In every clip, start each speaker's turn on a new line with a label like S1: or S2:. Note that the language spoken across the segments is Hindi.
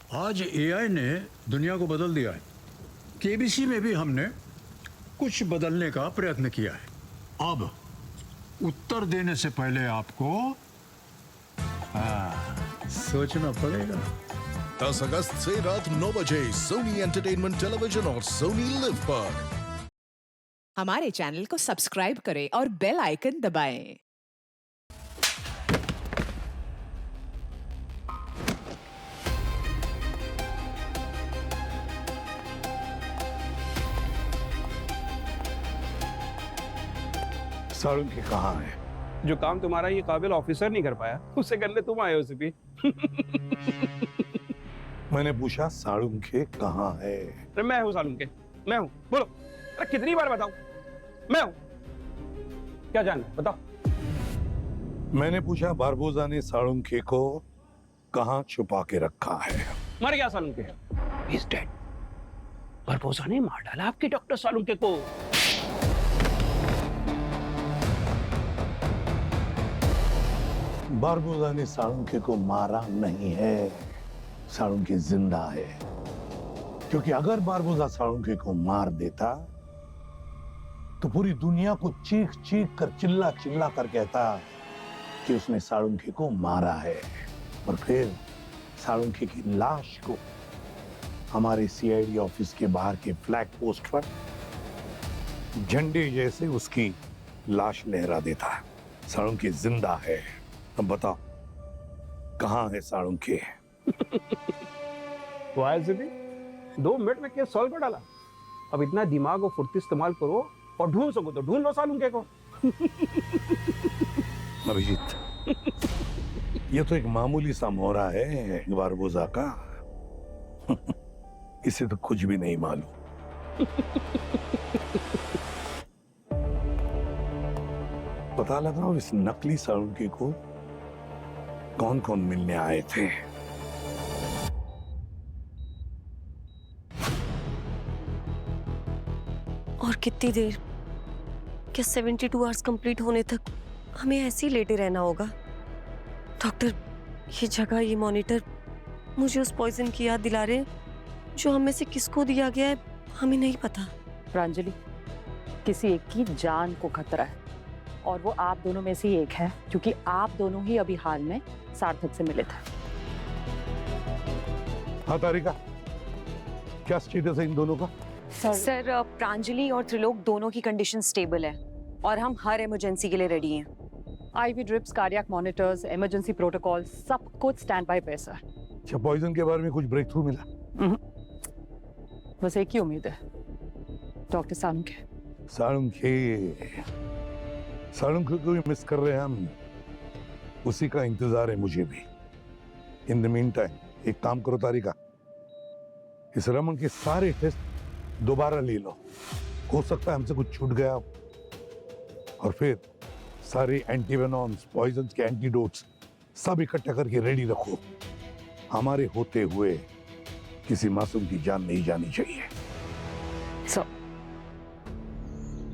S1: आज एआई ने दुनिया को बदल दिया है। केबीसी में भी हमने कुछ बदलने का प्रयत्न किया है। अब उत्तर देने से पहले आपको सोचना पड़ेगा।
S2: 10 अगस्त से रात 9 बजे सोनी एंटरटेनमेंट टेलीविजन और सोनी लिव पर।
S3: हमारे चैनल को सब्सक्राइब करें और बेल आइकन दबाएं।
S4: साळुंखे कहाँ है?
S5: जो काम तुम्हारा ये काबिल ऑफिसर नहीं कर पाया उसे करने तुम आए हो सिपी।
S4: मैंने पूछा साळुंखे कहाँ है?
S5: अरे मैं हूँ सालुंखे, मैं हूँ। बोलो, अरे कितनी बार बताऊं? मैं हूँ। क्या जानना है? बताओ।
S4: मैंने पूछा बारबोजा ने साळुंखे को कहाँ छुपा के रखा है?
S5: मर गया सालुंखे। He's dead। बारबोजा ने मार डाला आपके डॉक्टर सालुंखे को।
S4: बारबोजा ने साळुंखे को मारा नहीं है, साळुंखे जिंदा है। क्योंकि अगर बारबोजा साळुंखे को मार देता तो पूरी दुनिया को चीख चीख कर चिल्ला चिल्ला कर कहता कि उसने साळुंखे को मारा है, और फिर साळुंखे की लाश को हमारे सीआईडी ऑफिस के बाहर के फ्लैग पोस्ट पर झंडे जैसे उसकी लाश लहरा देता। साळुंखे जिंदा है। अब बताओ कहाँ है साळुंखे?
S5: तो आए सिपी, 2 मिनट में केस सॉल्व कर डाला। अब इतना दिमाग और फुर्ती इस्तेमाल करो और ढूंढ सको तो ढूंढ लो सालुंखे को।
S4: अभिजीत, ये तो एक मामूली सा मोहरा है बारबोजा का। इसे तो कुछ भी नहीं मालूम। पता लगाओ इस नकली साळुंखे को कौन कौन मिलने आए थे।
S6: और कितनी देर? क्या 72 आवर्स कंप्लीट होने तक हमें ऐसे ही लेटे रहना होगा? डॉक्टर, ये जगह, ये मॉनिटर मुझे उस पॉइजन की याद दिला रहे हैं जो हम में से किसको दिया गया है हमें नहीं पता।
S7: प्रांजलि, किसी एक की जान को खतरा है और वो आप दोनों में से ही एक है, क्योंकि आप दोनों ही अभी हाल में सार्थक से मिले थे।
S4: हाँ तारिका, क्या स्टेटस है इन दोनों का?
S6: सर, प्रांजलि और त्रिलोक दोनों की कंडीशन स्टेबल है और हम हर इमरजेंसी के लिए रेडी हैं।
S7: IV drips, cardiac monitors, emergency protocol सब कुछ स्टैंड बाय पे सर।
S4: अच्छा, पॉइजन के बारे में कुछ ब्रेक थ्रू मिला?
S7: बस एक ही उम्मीद है, डॉक्टर साळुंखे।
S4: साळुंखे को भी मिस कर रहे हैं हम, उसी का इंतजार है मुझे भी। इन द मीन टाइम एक काम करो तारिका, इस रमन के सारे टेस्ट दोबारा ले लो। हो सकता है हमसे कुछ छूट गया, और फिर सारे एंटीवेनॉम्स, पॉइजन के एंटीडोट्स सब इकट्ठा करके रेडी रखो। हमारे होते हुए किसी मासूम की जान नहीं जानी चाहिए।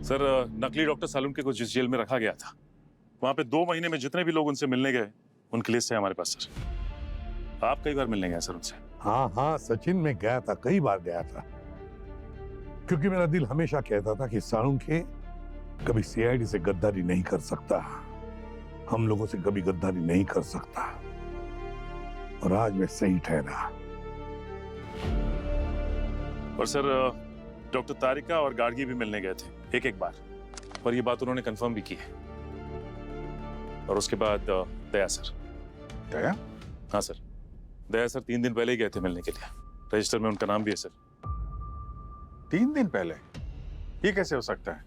S8: सर, नकली डॉक्टर सालुंखे को जिस जेल में रखा गया था वहां पे 2 महीने में जितने भी लोग उनसे मिलने गए उनकी लिस्ट है हमारे पास सर। आप कई बार मिलने गए सर उनसे?
S4: हाँ हाँ सचिन, में गया था, कई बार गया था, क्योंकि मेरा दिल हमेशा कहता था कि साळुंखे कभी सीआईडी से गद्दारी नहीं कर सकता, हम लोगों से कभी गद्दारी नहीं कर सकता, और आज मैं सही ठहरा।
S8: और सर, डॉक्टर तारिका और गार्गी भी मिलने गए थे एक बार, और ये बात उन्होंने कंफर्म भी की है। और उसके बाद दया सर।
S4: दया?
S8: हाँ सर, दया सर 3 दिन पहले ही गए थे मिलने के लिए। रजिस्टर में उनका नाम भी है सर।
S9: 3 दिन पहले? ये कैसे हो सकता है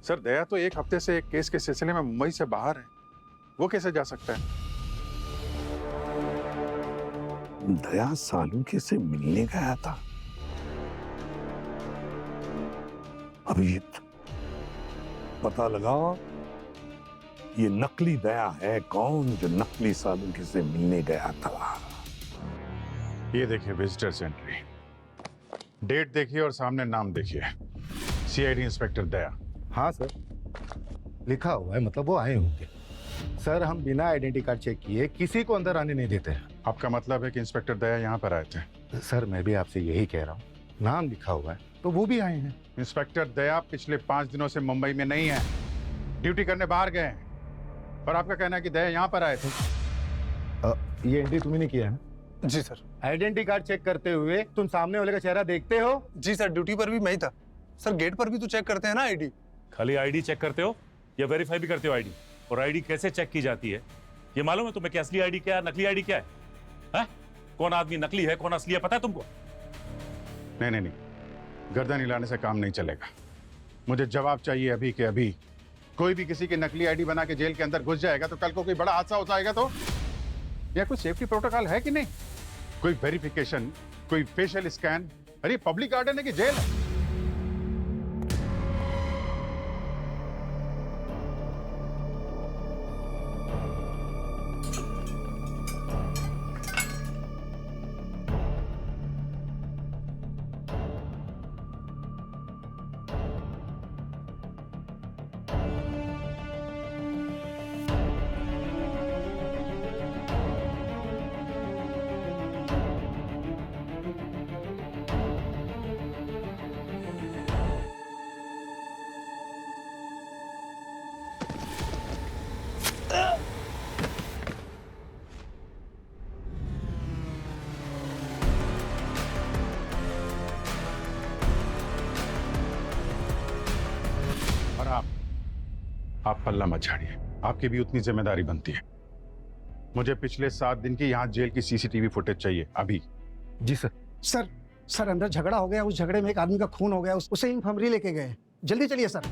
S9: सर? दया तो 1 हफ्ते से एक केस के सिलसिले में मुंबई से बाहर है, वो कैसे जा सकता है?
S4: दया साळुंखे से मिलने गया था? अभिजीत, पता लगाओ ये नकली दया है कौन जो नकली साळुंखे से मिलने गया था।
S9: ये देखिए विजिटर्स एंट्री, डेट देखिए और सामने नाम देखिए, सीआईडी इंस्पेक्टर दया।
S10: हाँ सर, लिखा हुआ है, मतलब वो आए होंगे। सर हम बिना आइडेंटिटी कार्ड चेक किए किसी को अंदर आने नहीं देते।
S9: आपका मतलब है कि इंस्पेक्टर दया यहाँ पर आए थे?
S10: सर मैं भी आपसे यही कह रहा हूँ, नाम लिखा हुआ है तो वो भी आए हैं।
S9: इंस्पेक्टर दया पिछले 5 दिनों से मुंबई में नहीं है, ड्यूटी करने बाहर गए हैं। और आपका कहना है कि दया यहाँ पर आए थे?
S10: ये एंट्री तुम्ही ने किया है?
S11: जी सर।
S10: आइडेंटिटी कार्ड चेक करते हुए तुम सामने वाले का चेहरा देखते हो?
S11: जी सर, ड्यूटी पर भी मैं ही था। सर गेट पर भी तो चेक करते हैं ना आईडी।
S8: खाली आईडी चेक करते हो या वेरीफाई भी करते हो आईडी? और आईडी कैसे चेक की जाती है ये मालूम है तुम्हें? कि असली आईडी क्या है, नकली आईडी क्या है? कौन आदमी नकली है, कौन असली है, पता है तुमको?
S9: नहीं, गर्दन हिलाने से काम नहीं चलेगा। मुझे जवाब चाहिए अभी के अभी। कोई भी किसी की नकली आईडी बना के जेल के अंदर घुस जाएगा तो कल को कोई बड़ा हादसा हो जाएगा तो? या कोई सेफ्टी प्रोटोकॉल है कि नहीं? कोई वेरिफिकेशन, कोई फेशियल स्कैन? अरे पब्लिक गार्डन है कि जेल है? आप पल्ला मत झाड़िए, आपकी भी उतनी जिम्मेदारी बनती है। मुझे पिछले 7 दिन की यहाँ जेल की सीसीटीवी फुटेज चाहिए अभी।
S10: जी सर।
S5: सर अंदर झगड़ा हो गया, उस झगड़े में एक आदमी का खून हो गया, उसे इंफर्मरी लेके गए। जल्दी चलिए सर।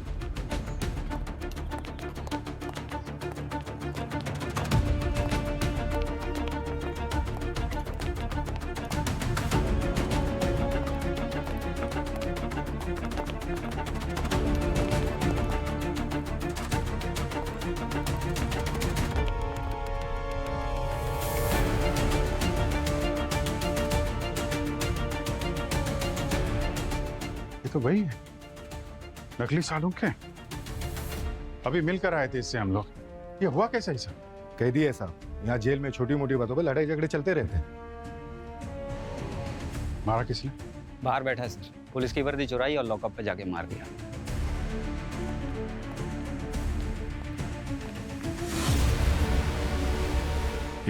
S9: ये तो वही है, नकली सालून के। अभी मिलकर आए थे इससे हम लोग। ये हुआ कैसे सर?
S10: कह दिए साहब, यहाँ जेल में छोटी मोटी बातों पे लड़ाई झगड़े चलते रहते हैं।
S9: मारा किसने?
S12: बाहर बैठा है सर, पुलिस की वर्दी चुराई और लॉकअप पे जाके मार दिया।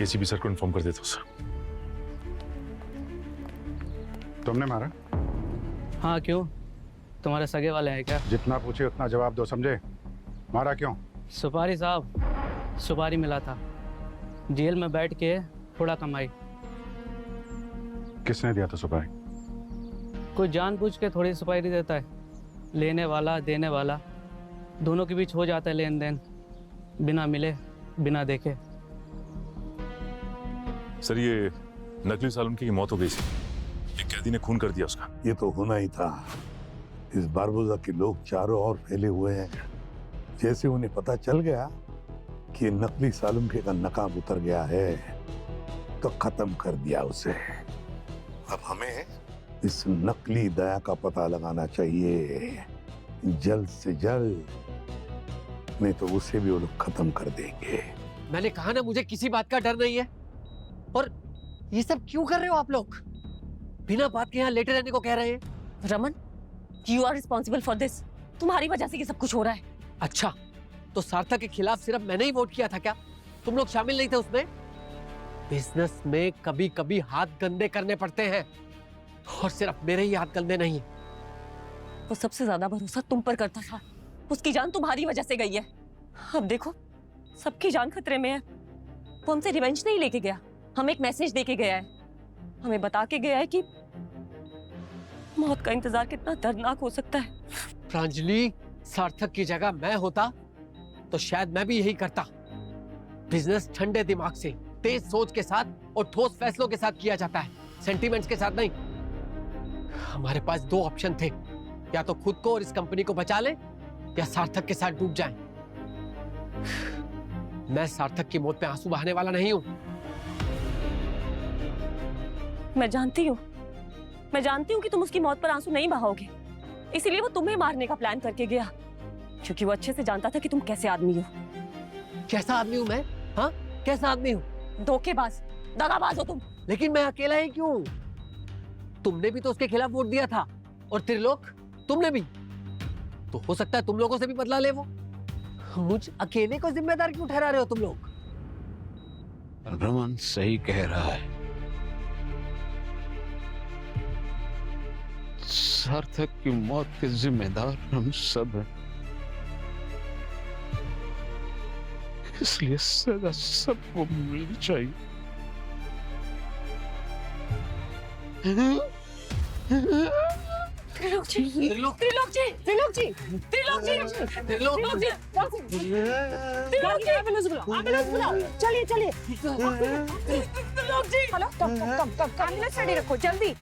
S8: एसीपी सर को इन्फॉर्म कर देता हूं सर।
S9: तुमने मारा?
S13: हाँ क्यों, तुम्हारे सगे वाले हैं क्या?
S9: जितना पूछे उतना जवाब दो, समझे? मारा क्यों?
S13: सुपारी साहब, सुपारी मिला था, जेल में बैठ के थोड़ा कमाई।
S9: किसने दिया था सुपारी?
S13: कोई जानबूझ के थोड़ी सुपारी देता है, लेने वाला देने वाला दोनों के बीच हो जाता है लेन देन, बिना मिले बिना देखे।
S8: सर ये नकली सालुंकी की मौत हो गई थी, एक कैदी ने खून कर दिया उसका।
S4: ये तो होना ही था। इस बारबोजा के लोग चारों ओर फैले हुए हैं। जैसे उन्हें पता चल गया कि नकली सालुंके का नकाब उतर गया है तो खत्म कर दिया उसे। अब हमें इस नकली दया का पता लगाना चाहिए जल्द से जल्द, नहीं तो उसे भी वो लोग खत्म कर देंगे।
S14: मैंने कहा ना मुझे किसी बात का डर नहीं है। और ये सब क्यों कर रहे हो आप लोग? बिना बात के यहाँ लेटे रहने को कह रहे हैं।
S6: Raman, you are responsible for this. तुम्हारी वजह से ये सब कुछ हो रहा है।
S14: अच्छा, तो सार्थक के खिलाफ सिर्फ मैंने ही वोट किया था क्या? तुम लोग शामिल नहीं थे उसमें? बिजनेस में कभी कभी हाथ गंदे करने पड़ते हैं, और सिर्फ मेरे ही हाथ गंदे नहीं।
S6: वो सबसे ज्यादा भरोसा तुम पर करता था, उसकी जान तुम्हारी वजह से गई है। अब देखो, सबकी जान खतरे में है। वो हमसे रिवेंज नहीं लेके गया, हमें एक मैसेज देके गया है। हमें बता के गया है कि मौत का इंतजार कितना दर्दनाक हो सकता है।
S14: प्रांजलि, सार्थक की जगह मैं होता तो शायद मैं भी यही करता। बिजनेस ठंडे दिमाग से, तेज सोच के साथ और ठोस फैसलों के साथ किया जाता है, सेंटीमेंट्स के साथ नहीं। हमारे पास 2 ऑप्शन थे, या तो खुद को और इस कंपनी को बचा ले या सार्थक के साथ डूब जाएं। मैं सार्थक की मौत पे आंसू बहाने वाला नहीं हूं।
S6: मैं जानती हूँ कि तुम उसकी मौत पर आंसू नहीं बहाओगे, इसीलिए वो तुम्हें मारने का प्लान करके गया, क्योंकि वो अच्छे से जानता था कि तुम कैसे आदमी हो।
S14: कैसा आदमी हूँ मैं? हाँ, कैसा आदमी हूँ?
S6: धोखेबाज, दगाबाज हो तुम।
S14: लेकिन मैं अकेला ही क्यों? तुमने भी तो उसके खिलाफ वोट दिया था, और त्रिलोक तुमने भी। तो हो सकता है तुम लोगों से भी बदला ले वो। मुझ अकेले को जिम्मेदार क्यों ठहरा रहे हो तुम लोग?
S15: रमन सही कह रहा है। सार्थक की मौत के जिम्मेदार हम सब हैं, इसलिए सजा सबको मिलनी चाहिए।
S6: त्रिलोक जी, त्रिलोक जी, त्रिलोक जी, त्रिलोक जी, त्रिलोक जी, त्रिलोक जी, एम्बुलेंस बुलाओ, चलिए चलिए। त्रिलोक जी, हेलो, कम एम्बुलेंस रेडी रखो जल्दी।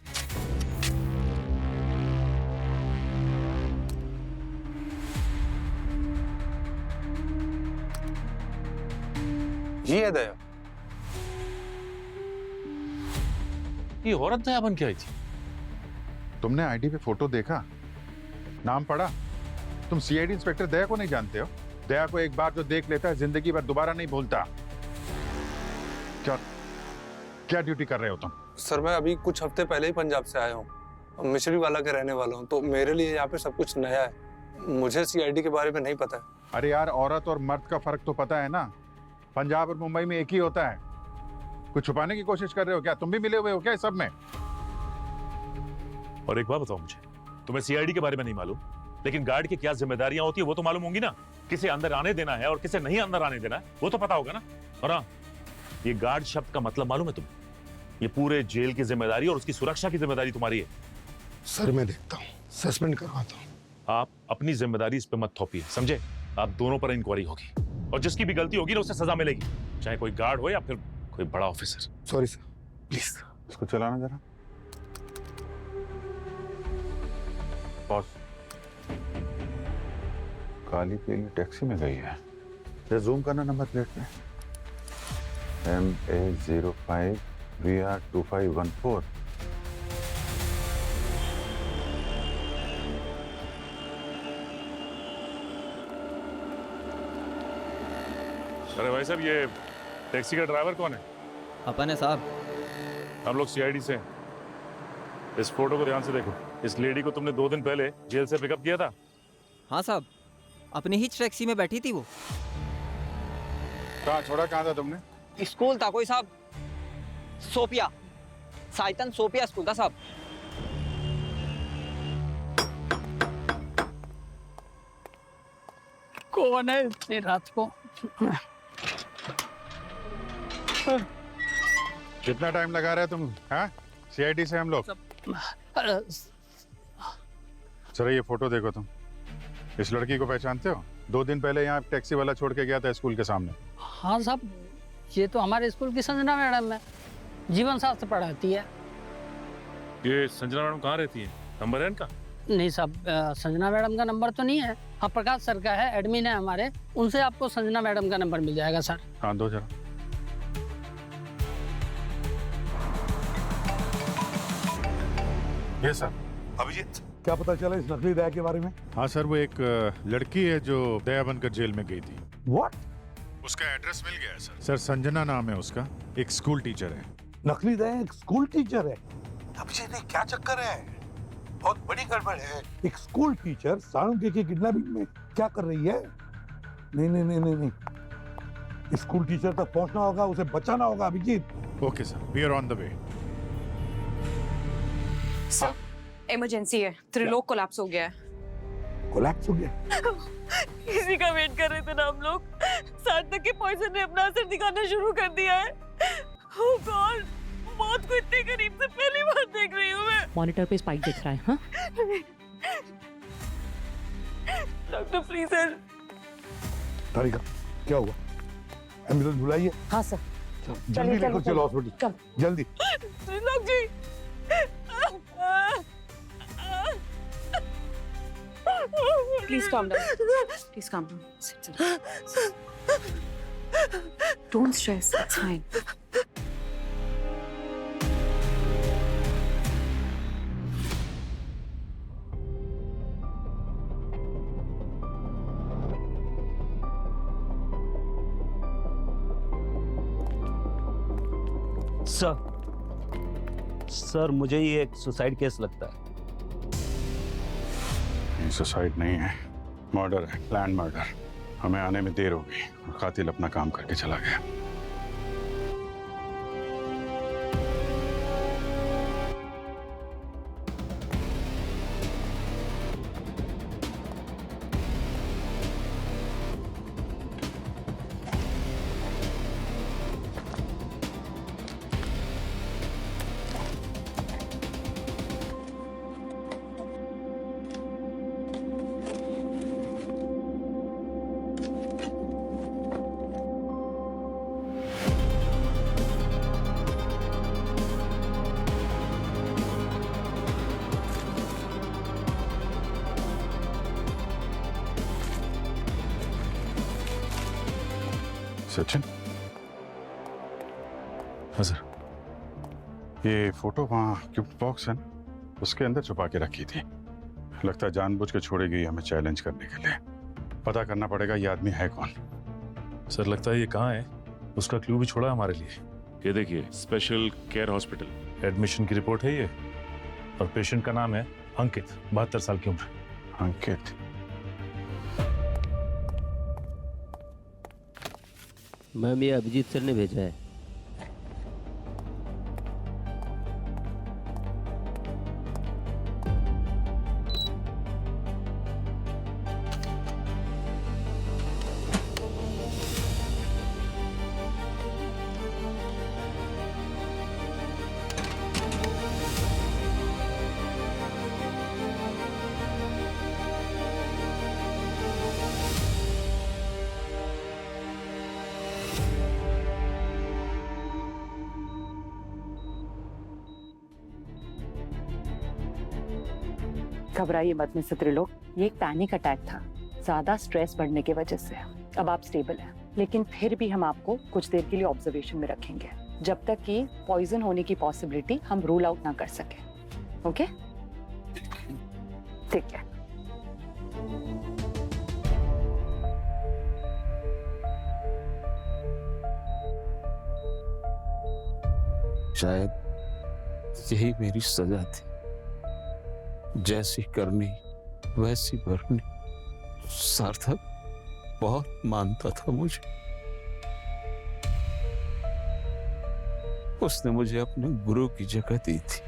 S11: ये है दया।
S8: ये औरत दया बन के आई थी।
S9: तुमने आईडी पे फोटो देखा, नाम पढ़ा? तुम सीआईडी इंस्पेक्टर दया को नहीं जानते हो? दया को एक बार जो देख लेता है जिंदगी भर दोबारा नहीं भूलता। क्या क्या ड्यूटी कर रहे हो तुम?
S11: सर मैं अभी कुछ हफ्ते पहले ही पंजाब से आया हूँ, मिश्री वाला के रहने वाला हूँ, तो मेरे लिए यहाँ पे सब कुछ नया है। मुझे सीआईडी के बारे में नहीं पता है।
S9: अरे यार, औरत और मर्द का फर्क तो पता है ना? पंजाब और मुंबई में एक ही होता है। कुछ छुपाने की कोशिश कर रहे हो क्या? तुम भी मिले हुए हो क्या इस सब में?
S8: और एक बात बताओ मुझे, तुम्हें सीआईडी के बारे में नहीं मालूम, लेकिन गार्ड की क्या जिम्मेदारियां होती है वो तो मालूम होंगी ना। किसे अंदर आने देना है और किसे नहीं अंदर आने देना है वो तो पता होगा ना। और हाँ, ये गार्ड शब्द का मतलब मालूम है तुम्हें? ये पूरे जेल की जिम्मेदारी और उसकी सुरक्षा की जिम्मेदारी तुम्हारी है।
S4: सर मैं देखता हूँ, सस्पेंड करवाता हूँ।
S8: आप अपनी जिम्मेदारी इस पे मत थोपिए, समझे? आप दोनों पर इंक्वायरी होगी और जिसकी भी गलती होगी ना उसे सजा मिलेगी, चाहे कोई गार्ड हो या फिर कोई बड़ा ऑफिसर।
S4: Sorry sir, please.
S9: इसको चलाना जरा। बॉस, काली पीली टैक्सी में गई है। ये जूम करना नंबर प्लेट पे। MA05 VR2514।
S8: अरे भाई साहब, ये टैक्सी का ड्राइवर कौन है?
S12: अपन है साहब।
S8: हम लोग सीआईडी से। इस फोटो को ध्यान से देखो। इस लेडी को तुमने 2 दिन पहले जेल से पिकअप किया था?
S12: हाँ साहब, अपनी ही टैक्सी में बैठी थी वो।
S9: कहाँ छोड़ा? कहाँ था तुमने?
S12: स्कूल था कोई साहब, सोपिया, साइतन सोपिया स्कूल था साहब।
S13: कौन है इतनी रात को?
S9: कितना टाइम लगा रहे तुम? हाँ, सीआईडी से हम लोग। चलो ये फोटो देखो तुम। इस लड़की को पहचानते हो? 2 दिन पहले यहाँ टैक्सी वाला छोड़ के गया था स्कूल के सामने।
S13: हाँ साहब, ये तो हमारे स्कूल की संजना मैडम है, जीवन शास्त्र पढ़ाती है।
S8: ये संजना मैडम कहाँ रहती है? नंबर है इनका?
S13: नहीं साहब, संजना मैडम का नंबर तो नहीं है। हाँ, प्रकाश सर का है, एडमिन है हमारे, उनसे आपको संजना मैडम का नंबर मिल जाएगा सर।
S9: हाँ दो जरा। ये सर।
S4: अभिजीत, क्या पता चला इस नकली दया के बारे में?
S9: हाँ सर, वो एक लड़की है जो दया बनकर जेल में गई थी।
S4: What?
S9: उसका एड्रेस मिल गया है सर। सर संजना नाम है उसका, एक स्कूल टीचर है।
S4: नकली दया एक स्कूल टीचर है? अभिजीत, क्या चक्कर है? बहुत बड़ी गड़बड़ है। एक स्कूल टीचर साळुंखे की किडनैपिंग में क्या कर रही है? नहीं नहीं नहीं नहीं नहीं, स्कूल टीचर तक पहुंचना होगा, उसे बचाना होगा Abhijeet.
S9: Okay sir, we are on the way.
S6: Sir, emergency है, त्रिलोक कोलैप्स हो गया है।
S4: कोलैप्स हो गया?
S6: इसी का वेट कर रहे थे ना हम लोग। सार्थक के पॉइजन ने अपना असर दिखाना शुरू कर दिया है। ओह गॉड, मौत को इतने करीब से पहली बार देख रही हूँ मैं।
S7: मॉनिटर पे स्पाइक दिख रहा है। हाँ
S6: डॉक्टर प्लीज सर।
S4: तारिका, क्या हुआ? एम्बुलेंस बुलाइए।
S6: हाँ सर,
S4: जल्दी लेकर चलो हॉस्पिटल, जल्दी।
S6: त्रिलोक जी, Please calm down. Please calm down. Sit down. Don't stress. It's fine.
S16: Sir मुझे ये एक सुसाइड केस लगता है।
S9: ये सुसाइड नहीं है, मर्डर है, प्लान मर्डर। हमें आने में देर हो गई और कातिल अपना काम करके चला गया। सचिन, हाँ सर। ये फोटो वहाँ गिफ्ट बॉक्स है ना, उसके अंदर छुपा के रखी थी। लगता है जानबूझ के छोड़ी गई हमें चैलेंज करने के लिए। पता करना पड़ेगा ये आदमी है कौन।
S8: सर लगता है ये कहाँ है, उसका क्लू भी छोड़ा हमारे लिए। ये देखिए, स्पेशल केयर हॉस्पिटल, एडमिशन की रिपोर्ट है ये, और पेशेंट का नाम है अंकित, 72 साल की उम्र।
S9: अंकित?
S16: मैम ये अभिजीत सर ने भेजा है।
S7: घबराइए मत मिस्टर त्रिलोक, ये एक पैनिक अटैक था, ज्यादा स्ट्रेस बढ़ने की वजह से। अब आप स्टेबल हैं, लेकिन फिर भी हम आपको कुछ देर के लिए ऑब्जर्वेशन में रखेंगे, जब तक कि पॉइजन होने की पॉसिबिलिटी हम रूल आउट ना कर सके। ओके? ठीक है।
S15: शायद यही मेरी सजा थी, जैसी करनी वैसी भरनी। सार्थक बहुत मानता था मुझे, उसने मुझे अपने गुरु की जगह दी थी,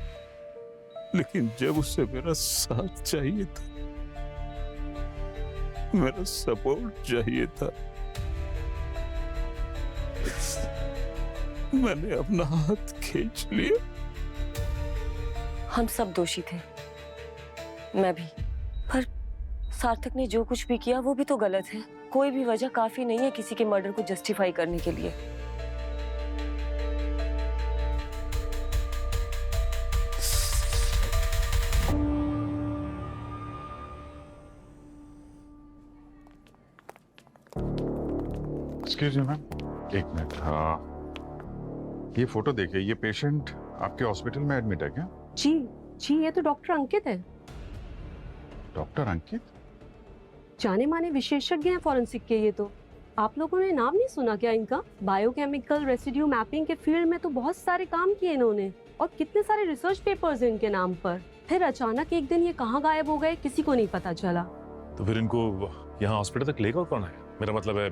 S15: लेकिन जब उसे मेरा साथ चाहिए था, मेरा सपोर्ट चाहिए था, मैंने अपना हाथ खींच लिया।
S6: हम सब दोषी थे, मैं भी। पर सार्थक ने जो कुछ भी किया वो भी तो गलत है। कोई भी वजह काफी नहीं है किसी के मर्डर को जस्टिफाई करने के लिए।
S9: एक्सक्यूज मी मैम, एक मिनट। हाँ, ये फोटो देखिए, ये पेशेंट आपके हॉस्पिटल में एडमिट है क्या?
S17: जी, ये तो डॉक्टर अंकित है।
S9: डॉक्टर अंकित?
S17: जाने माने विशेषज्ञ हैं फॉरेंसिक के ये तो। आप लोगों ने नाम नहीं सुना क्या इनका? बायोकेमिकल रेसिड्यू मैपिंग के फील्ड में तो बहुत सारे काम किए इन्होंने, और कितने सारे रिसर्च पेपर्स हैं इनके नाम पर। फिर अचानक एक दिन ये कहाँ गायब हो गए, किसी को नहीं पता चला।
S8: तो फिर इनको यहाँ हॉस्पिटल तक लेकर कौन है? मेरा मतलब है,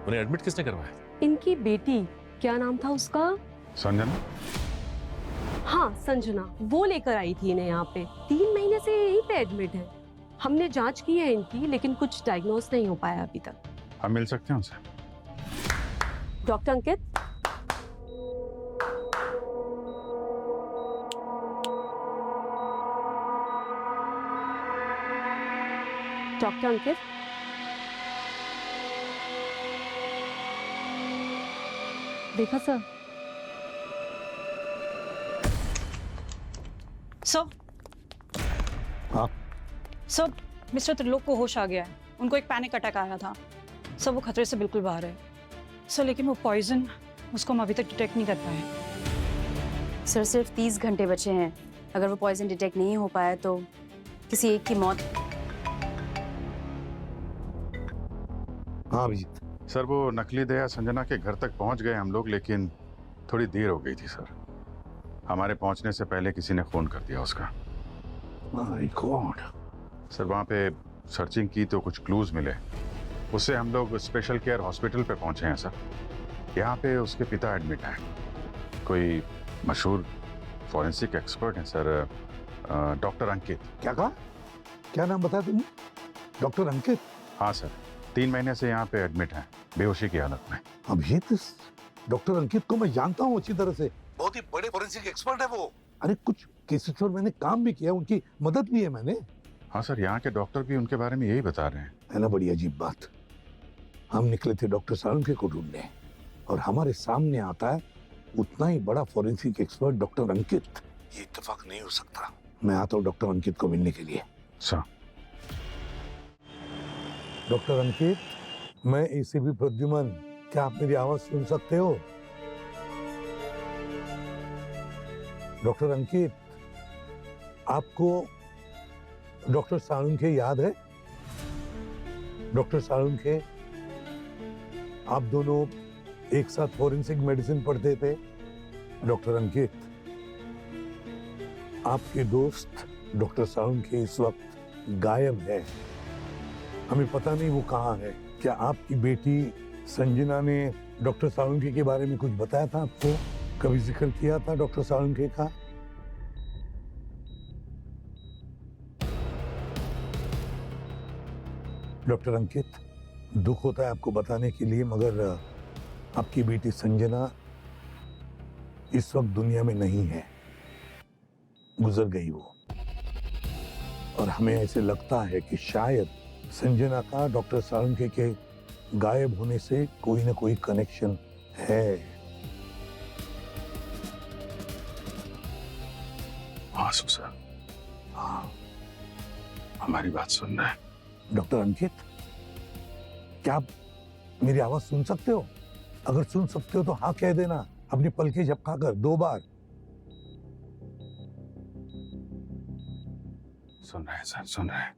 S8: उन्हें एडमिट किसने करवाया?
S17: इनकी बेटी, क्या नाम था उसका?
S9: संजना।
S17: हाँ संजना, वो लेकर आई थी इन्हें यहाँ पे। 3 महीने से यहीं पे एडमिट है। हमने जांच की है इनकी, लेकिन कुछ डायग्नोज नहीं हो पाया अभी तक।
S9: हम मिल सकते हैं उनसे?
S17: डॉक्टर अंकित, डॉक्टर अंकित, देखा सर?
S18: सर,
S4: हाँ
S18: सर, मिस्टर त्रिलोक को होश आ गया है। उनको एक पैनिक अटैक आया था। सर वो खतरे से बिल्कुल बाहर है सर, लेकिन वो पॉइजन, उसको हम अभी तक डिटेक्ट नहीं कर पाए।
S19: सर सिर्फ 30 घंटे बचे हैं। अगर वो पॉइजन डिटेक्ट नहीं हो पाया तो किसी एक की मौत।
S4: हाँ अभिजीत।
S9: सर वो नकली दया संजना के घर तक पहुंच गए हम लोग, लेकिन थोड़ी देर हो गई थी सर। हमारे पहुंचने से पहले किसी ने फोन कर दिया उसका।
S4: My God.
S9: सर वहाँ पे सर्चिंग की तो कुछ क्लूज मिले, उससे हम लोग स्पेशल केयर हॉस्पिटल पे पहुंचे हैं सर। यहाँ पे उसके पिता एडमिट हैं, कोई मशहूर फॉरेंसिक एक्सपर्ट हैं सर, डॉक्टर अंकित।
S4: क्या कहा? क्या नाम बताया तुमने? डॉक्टर अंकित?
S9: हाँ सर, 3 महीने से यहाँ पे एडमिट हैं, बेहोशी की हालत में।
S4: अभिजीत, डॉक्टर अंकित को मैं जानता हूँ अच्छी तरह से, बहुत ही बड़े फॉरेंसिक एक्सपर्ट है वो। अरे कुछ केसेस पर मैंने काम भी किया, उनकी मदद भी है मैंने।
S9: हाँ सर, यहाँ के डॉक्टर भी उनके बारे में यही बता रहे हैं।
S4: है ना बड़ी अजीब बात। हम निकले थे डॉक्टर सालुंखे को ढूंढने और हमारे सामने आता है उतना ही बड़ा फॉरेंसिक एक्सपर्ट डॉक्टर अंकित। ये इत्तेफाक नहीं हो सकता। मैं आता हूँ डॉक्टर अंकित को मिलने के लिए।
S9: सर।
S4: डॉक्टर अंकित, मैं एसीपी प्रद्युमन, क्या आप मेरी आवाज सुन सकते हो? डॉक्टर अंकित, आपको डॉक्टर सालुंखे याद है? डॉक्टर सालुंखे, आप दोनों एक साथ फॉरेंसिक मेडिसिन पढ़ते थे। डॉक्टर अंकित, आपके दोस्त डॉक्टर सालुंखे इस वक्त गायब है। हमें पता नहीं वो कहाँ है। क्या आपकी बेटी संजना ने डॉक्टर सालुंखे के बारे में कुछ बताया था आपको? कभी जिक्र किया था डॉक्टर सालुंखे का? डॉक्टर अंकित, दुख होता है आपको बताने के लिए, मगर आपकी बेटी संजना इस वक्त दुनिया में नहीं है, गुजर गई वो। और हमें ऐसे लगता है कि शायद संजना का डॉक्टर सालुंखे के गायब होने से कोई ना कोई कनेक्शन है।
S9: हाँ सर, हाँ, हमारी बात सुन रहे हैं।
S4: डॉक्टर अंकित, क्या आप मेरी आवाज सुन सकते हो? अगर सुन सकते हो तो हाँ कह देना, अपनी पलकें झपकाकर 2 बार।
S9: सुन रहे हैं सर, सुन रहे हैं।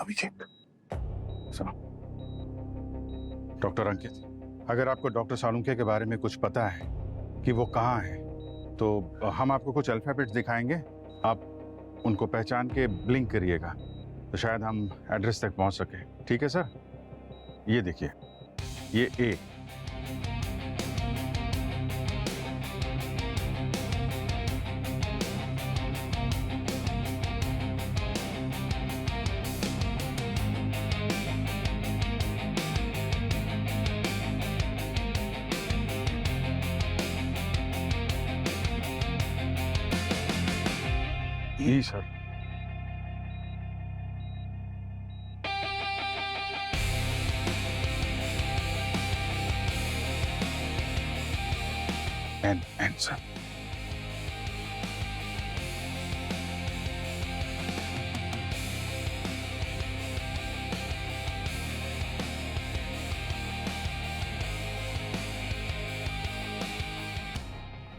S4: अभिषेक,
S9: सुनो। डॉक्टर अंकित, अगर आपको डॉक्टर सालुंखे के बारे में कुछ पता है कि वो कहाँ है, तो हम आपको कुछ अल्फाबेट्स दिखाएंगे, आप उनको पहचान के ब्लिंक करिएगा, तो शायद हम एड्रेस तक पहुंच सके। ठीक है सर? ये देखिए, ये ए, ई सर, एन सर,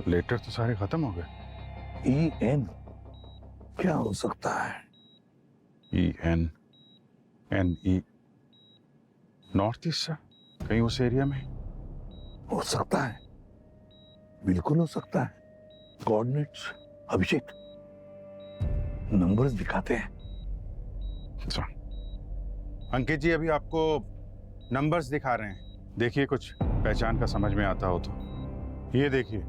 S9: लेटर तो सारे खत्म हो गए।
S4: ई एन क्या हो सकता है?
S9: E N N E, north east sir, कहीं उस एरिया में
S4: हो सकता है, बिल्कुल हो सकता है। कोऑर्डिनेट्स अभिषेक, नंबर्स दिखाते हैं।
S9: अंकित जी अभी आपको नंबर्स दिखा रहे हैं, देखिए कुछ पहचान का समझ में आता हो तो। ये देखिए,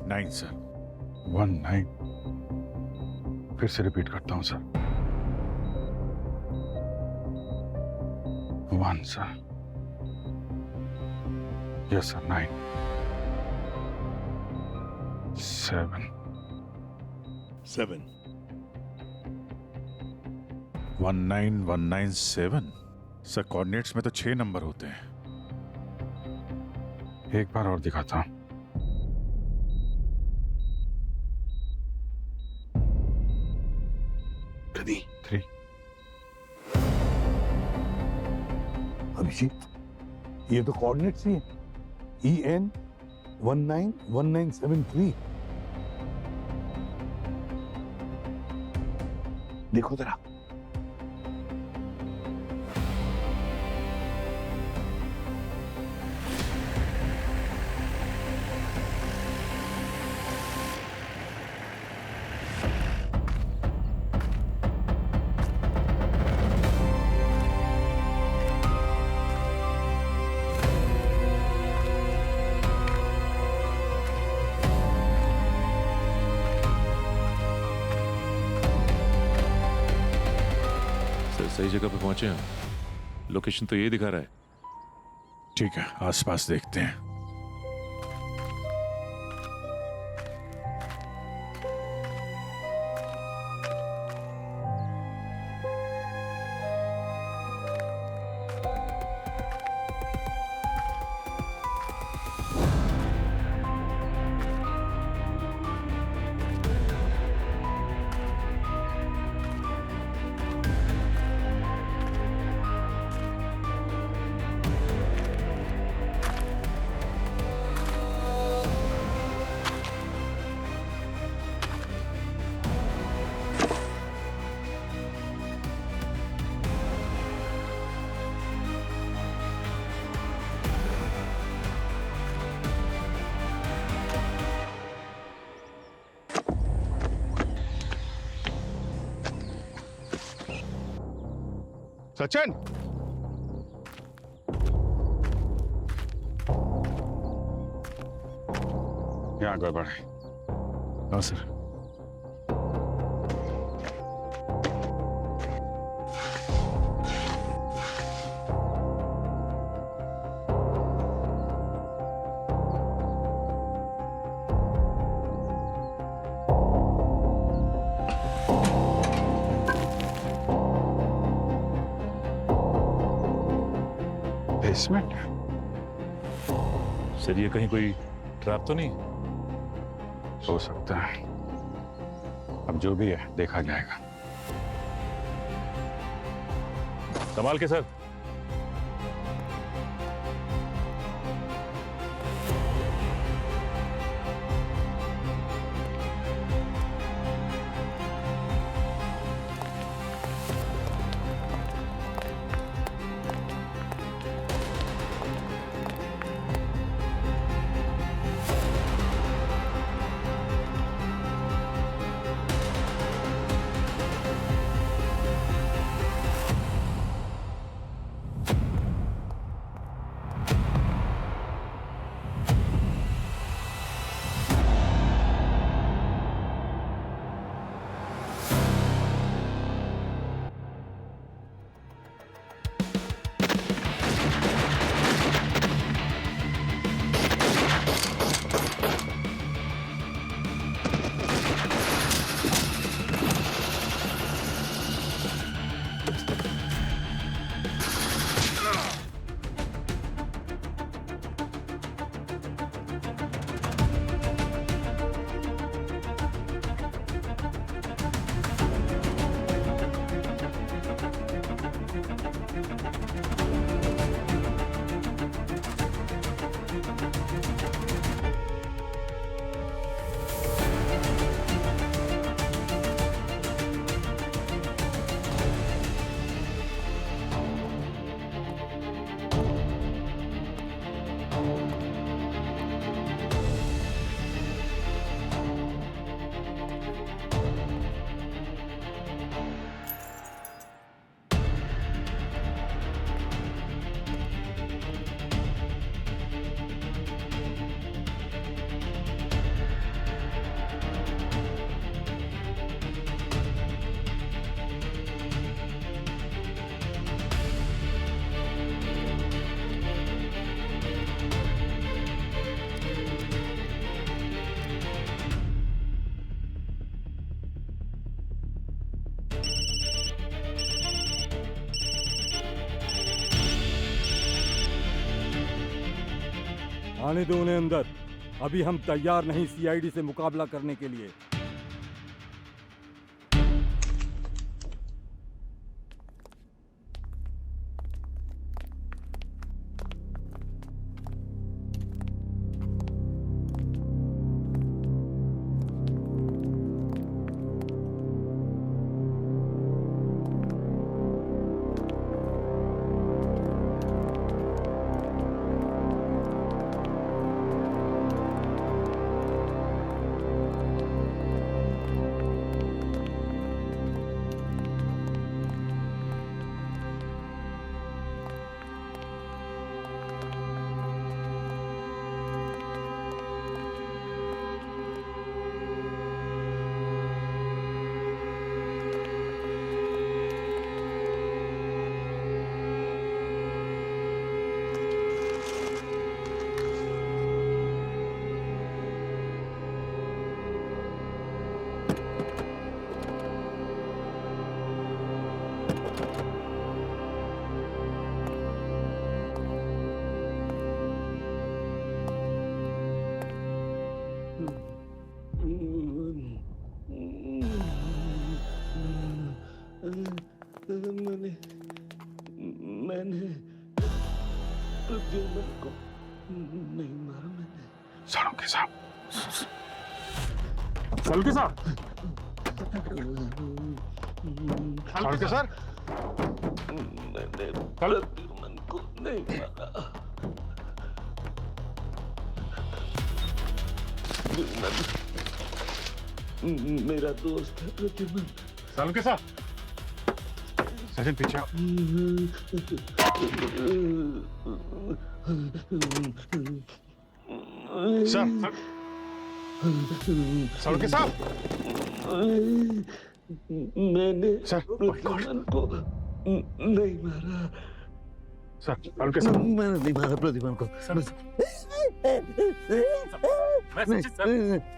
S9: नाइन सर, 19। फिर से रिपीट करता हूं sir, 1 sir, yes sir, 9, 7 19197। Sir coordinates में तो 6 नंबर होते हैं। एक बार और दिखाता हूं, थ्री।
S4: अभिषेक, ये तो कोऑर्डिनेट्स ही है। EN 191973। देखो जरा।
S8: सही जगह पे पहुंचे हैं। लोकेशन तो ये दिखा रहा है।
S1: ठीक है, आसपास देखते हैं।
S9: सचिन, यहाँ गड़बड़ है। हाँ सर। बेसमेंट?
S8: सर ये कहीं कोई ट्रैप तो नहीं?
S9: हो सकता है। अब जो भी है देखा जाएगा।
S8: संभाल के सर।
S20: आने दो उन्हें अंदर। अभी हम तैयार नहीं सीआईडी से मुकाबला करने के लिए।
S9: साहब, सालुंके साहब, सालुंके सर,
S15: प्रद्युमन को नहीं मारा। मेरा दोस्त है प्रद्युमन।
S9: सालुंके साहब, सचिन पीछे आओ। सर, सालुंके साहब,
S15: मैंने प्रद्युमन को नहीं मारा।
S9: सर, सालुंके साहब,
S15: मैंने नहीं मारा प्रद्युमन को।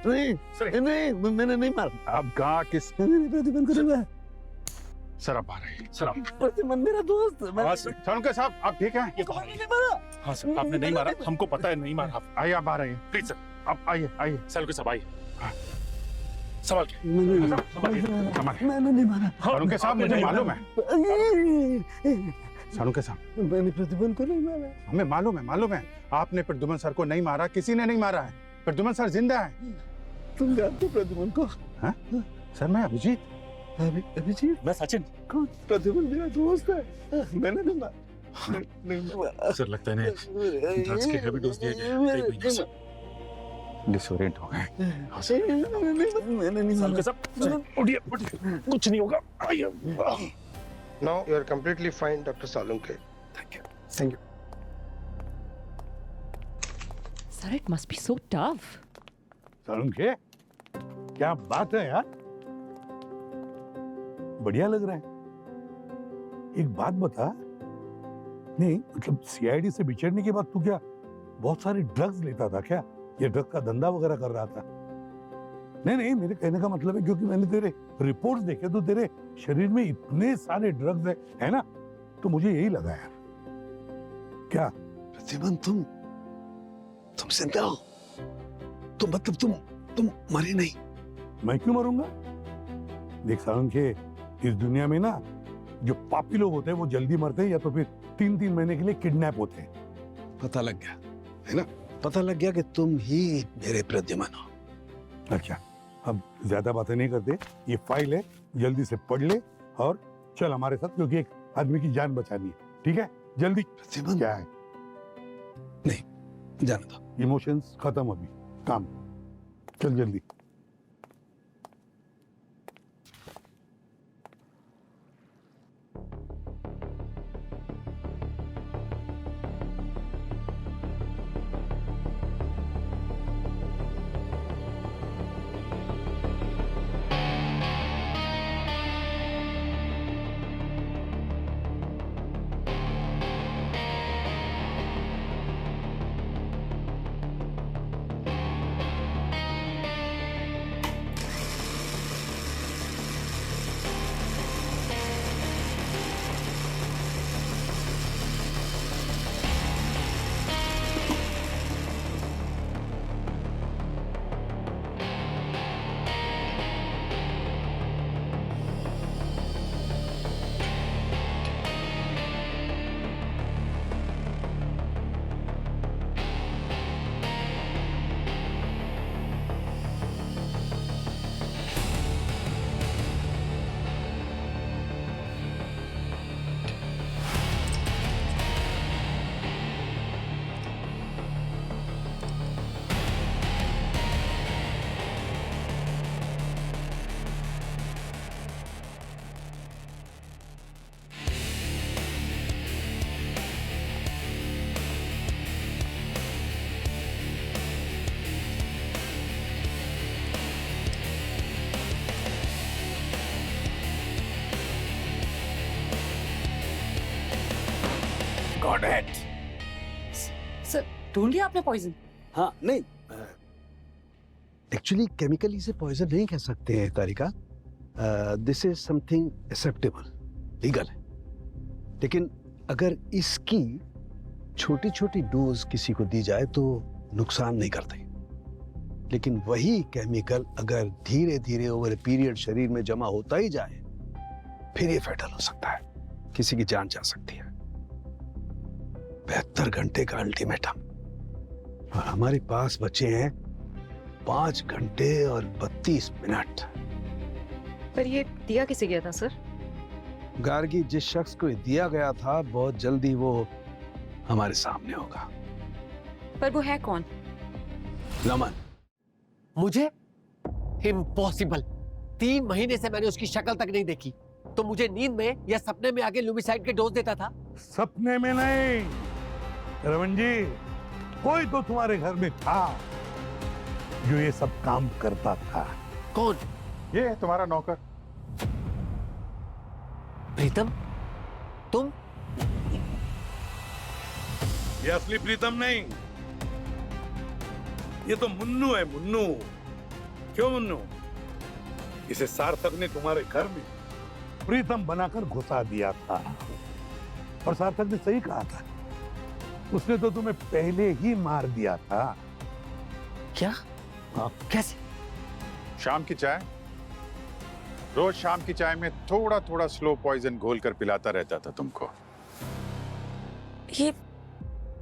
S15: नहीं, मैंने नहीं मारा।
S9: आप कहाँ किस
S15: प्रद्युमन को नहीं मारा।
S9: सर आप आ रहे हैं। सर आप
S15: प्रद्युमन मेरा दोस्त है।
S9: हाँ सर, सालुंके साहब आप ठीक हैं?
S15: ये नहीं मारा।
S8: हाँ सर, आपने नहीं मारा, हमको पता है नहीं मारा।
S9: आइए, आप आ रहे हैं।
S8: प्लीज सर,
S9: आप आइए, आइए।
S8: सालुंके साहब आइए। सवाल क्या?
S15: मैंने नहीं मारा।
S9: सालुंके साहब, मुझे मालूम है। सालुंके साहब,
S15: मैंने प्रद्युमन को नहीं मारा।
S9: हमें मालूम है आपने प्रद्युमन सर को नहीं मारा, किसी ने नहीं मारा है। प्रद्युमन सर जिंदा है।
S15: तुम जानते हो प्रद्युमन को?
S9: हाँ? सर मैं अभिजीत।
S15: अभिजीत?
S8: मैं सचिन।
S15: कौन? प्रद्युमन मेरा दोस्त है। मैंने नहीं मारा।
S8: सर लगता है इन्हें ड्रग्स के हैवी डोज दिए गए।
S9: डिसोरिएंट हो गए।
S15: मैंने नहीं मारा।
S8: साहब, उठिए, कुछ नहीं होगा। आइए।
S21: Now you are completely fine, Dr. Salunke.
S8: Thank you.
S21: Thank you.
S3: Sir, it must be so tough.
S4: Salunke, क्या बात है यार, बढ़िया लग रहा है। एक बात बता, नहीं मतलब सीआईडी से बिछड़ने के बाद तू क्या बहुत सारे ड्रग्स लेता था क्या? ये ड्रग का धंधा वगैरह कर रहा था? नहीं, मेरे कहने का मतलब है क्योंकि मैंने तेरे रिपोर्ट्स देखे तो तेरे शरीर में इतने सारे ड्रग्स है ना, तो मुझे यही लगा यार। क्या
S15: प्रद्युमन, तुम जिंदा हो? तो मतलब तुम मरे नहीं?
S4: मैं क्यों मरूंगा? देख सालुंके, इस दुनिया में ना जो पापी लोग होते हैं वो जल्दी मरते हैं या तो फिर 3-3 महीने के लिए किडनैप होते हैं।
S15: पता लग गया है ना, पता लग गया कि तुम ही मेरे प्रद्युमन हो।
S4: अच्छा, अब ज्यादा बातें नहीं करते, ये फाइल है, जल्दी से पढ़ ले और चल हमारे साथ, क्योंकि एक आदमी की जान बचानी है। ठीक है, जल्दी।
S15: प्रद्युमन,
S4: क्या है?
S15: नहीं, जाने दो।
S4: इमोशंस खत्म, अभी काम, चल जल्दी।
S15: Got it.
S7: सर, ढूंढ लिया आपने पॉइजन?
S15: हाँ, नहीं, एक्चुअली केमिकली से पॉइजन नहीं कह सकते हैं Tarika. This is something acceptable, legal है, लेकिन अगर इसकी छोटी छोटी डोज किसी को दी जाए तो नुकसान नहीं करते, लेकिन वही केमिकल अगर धीरे धीरे ओवर ए पीरियड शरीर में जमा होता ही जाए फिर ये फैटल हो सकता है, किसी की जान जा सकती है। 72 घंटे का अल्टीमेटम, और हमारे पास बचे हैं 5 घंटे और 32 मिनट।
S6: पर ये दिया किसे गया था सर?
S15: गार्गी, जिस शख्स को ये दिया गया था बहुत जल्दी वो हमारे सामने होगा।
S6: पर वो है कौन?
S15: रमन।
S14: मुझे इम्पॉसिबल। 3 महीने से मैंने उसकी शक्ल तक नहीं देखी, तो मुझे नींद में या सपने में आके लुमिसाइड के डोज देता था?
S4: सपने में नहीं रमन जी, कोई तो तुम्हारे घर में था जो ये सब काम करता था।
S14: कौन?
S9: ये है तुम्हारा नौकर
S14: प्रीतम। तुम?
S4: ये असली प्रीतम नहीं, ये तो मुन्नू है, मुन्नू। क्यों मुन्नू? इसे सार्थक ने तुम्हारे घर में प्रीतम बनाकर घुसा दिया था। और सार्थक ने सही कहा था, उसने तो तुम्हें पहले ही मार दिया था।
S14: क्या? कैसे?
S9: शाम की चाय, रोज शाम की चाय में थोड़ा थोड़ा स्लो पॉइजन घोल कर पिलाता रहता था तुमको।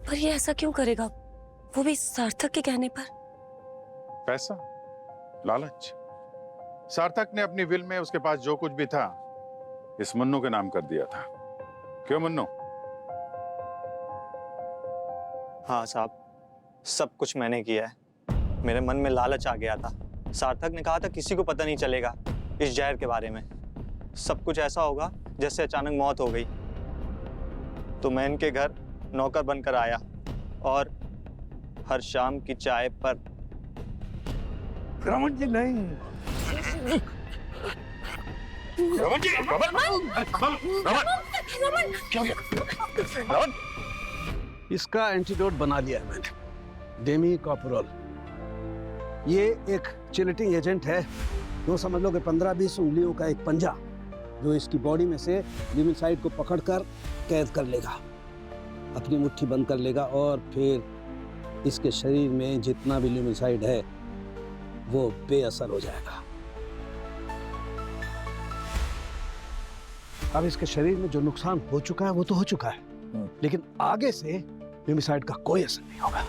S6: पर ये ऐसा क्यों करेगा, वो भी सार्थक के कहने पर?
S9: पैसा, लालच। सार्थक ने अपनी विल में उसके पास जो कुछ भी था इस मुन्नू के नाम कर दिया था। क्यों मुन्नू?
S12: हाँ साहब, सब कुछ मैंने किया है। मेरे मन में लालच आ गया था। सार्थक ने कहा था किसी को पता नहीं चलेगा इस जहर के बारे में। सब कुछ ऐसा होगा जैसे अचानक मौत हो गई। तो मैं इनके घर नौकर बनकर आया और हर शाम की चाय पर।
S4: रमन जी नहीं। रमन जी,
S15: रमन, इसका एंटीडोट बना लिया है मैंने, डेमी कॉपरोल। ये एक चिलेटिंग एजेंट है, तो समझ लो कि 15-20 उंगलियों का एक पंजा जो इसकी बॉडी में से ल्यूमिसाइड को पकड़कर कैद कर लेगा, अपनी मुट्ठी बंद कर लेगा और फिर इसके शरीर में जितना भी ल्यूमिसाइड है वो बेअसर हो जाएगा। अब इसके शरीर में जो नुकसान हो चुका है वो तो हो चुका है, लेकिन आगे से ल्यूमिसाइड का कोई असर नहीं होगा।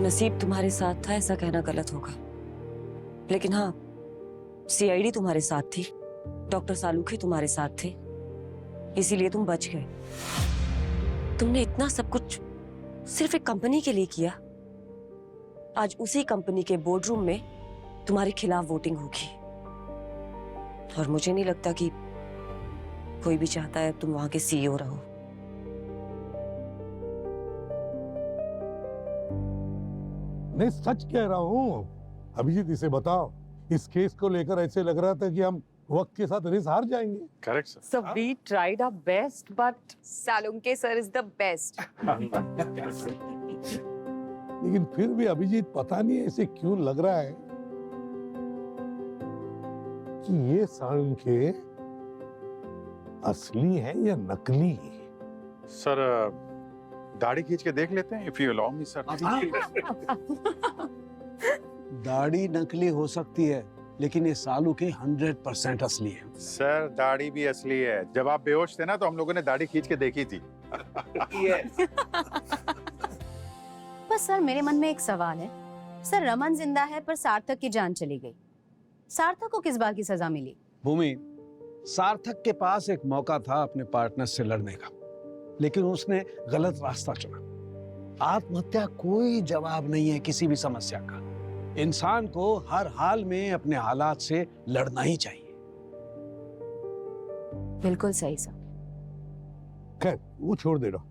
S6: नसीब तुम्हारे साथ था ऐसा कहना गलत होगा, लेकिन हाँ, सीआईडी तुम्हारे साथ थी, डॉक्टर सालूखे तुम्हारे साथ थे, इसीलिए तुम बच गए। तुमने इतना सब कुछ सिर्फ एक कंपनी के लिए किया। आज उसी कंपनी के बोर्ड रूम में तुम्हारे खिलाफ वोटिंग होगी, और मुझे नहीं लगता कि कोई भी चाहता है तुम वहां के सीईओ रहो।
S4: नहीं, सच कह रहा हूँ। अभिजीत, इसे बताओ, इस केस को लेकर ऐसे लग रहा था कि हम वक्त के साथ रेस हार जाएंगे।
S9: Correct sir.
S7: So we tried our best, but Salunke sir is the best.
S4: लेकिन फिर भी अभिजीत, पता नहीं ऐसे क्यों लग रहा है कि ये सालुंखे असली है या नकली।
S9: सर, दाढ़ी खींच के देख लेते हैं, if you allow me sir.
S15: दाढ़ी नकली हो सकती है, लेकिन ये सालूखे 100% असली है।
S9: सर, दाढ़ी भी असली है। जब आप बेहोश थे ना, तो हम लोगों ने दाढ़ी खींच के देखी थी।
S19: बस सर, मेरे मन में एक सवाल है। सर, रमन जिंदा है पर सार्थक की जान चली गई। सार्थक को किस बात की सजा मिली?
S15: भूमि, सार्थक के पास एक मौका था अपने पार्टनर से लड़ने का, लेकिन उसने गलत रास्ता चुना। आत्महत्या कोई जवाब नहीं है किसी भी समस्या का। इंसान को हर हाल में अपने हालात से लड़ना ही चाहिए।
S19: बिल्कुल सही सर।
S4: खैर, वो छोड़ दे रहा।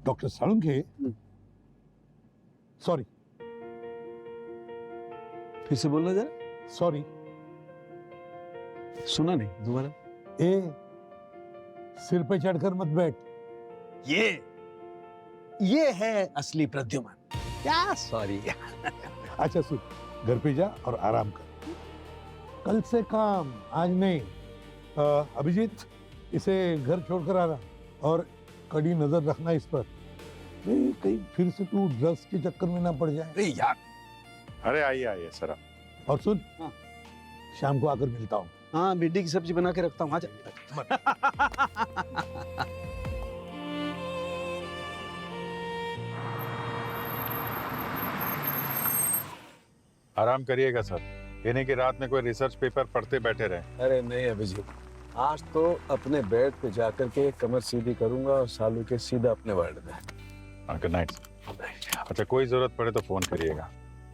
S4: Doctor Salunkhe, sorry.
S15: फिर से बोलना जरा।
S4: सॉरी।
S15: सुना नहीं दोबारा।
S4: सिर पे चढ़कर मत बैठ।
S15: ये है असली प्रद्युमन। क्या सॉरी।
S4: अच्छा सुन, घर पे जा और आराम कर। कल से काम, आज नहीं। अभिजीत, इसे घर छोड़कर आना और कड़ी नजर रखना इस पर। कहीं फिर से तू ड्रग्स के चक्कर में ना पड़ जाए।
S9: अरे यार, अरे आइए आइए सर।
S4: और सुन, शाम को आकर मिलता हूँ।
S15: हाँ, भिंडी की सब्जी बना के रखता हूँ, आजा।
S9: आराम करिएगा सर, ये नहीं कि रात में कोई रिसर्च पेपर पढ़ते बैठे रहे।
S15: अरे नहीं अभिजीत, आज तो अपने बेड पे जाकर के कमर सीधी करूंगा और सालू के सीधा अपने वर्ड में।
S9: Good night. अच्छा, कोई जरूरत पड़े तो फोन करिएगा,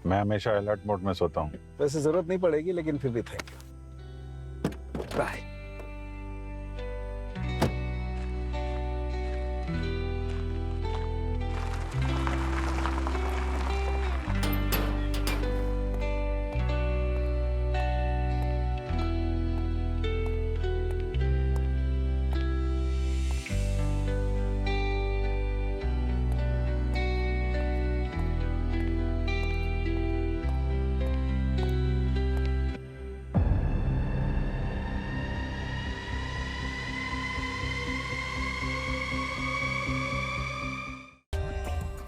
S9: मैं हमेशा अलर्ट मोड में सोता हूँ।
S15: वैसे जरूरत नहीं पड़ेगी, लेकिन फिर भी thank you. Bye.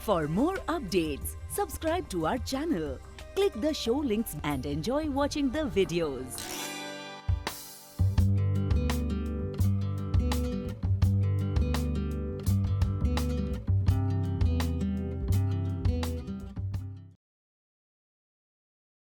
S2: For more updates, subscribe to our channel, click the show links and enjoy watching the videos.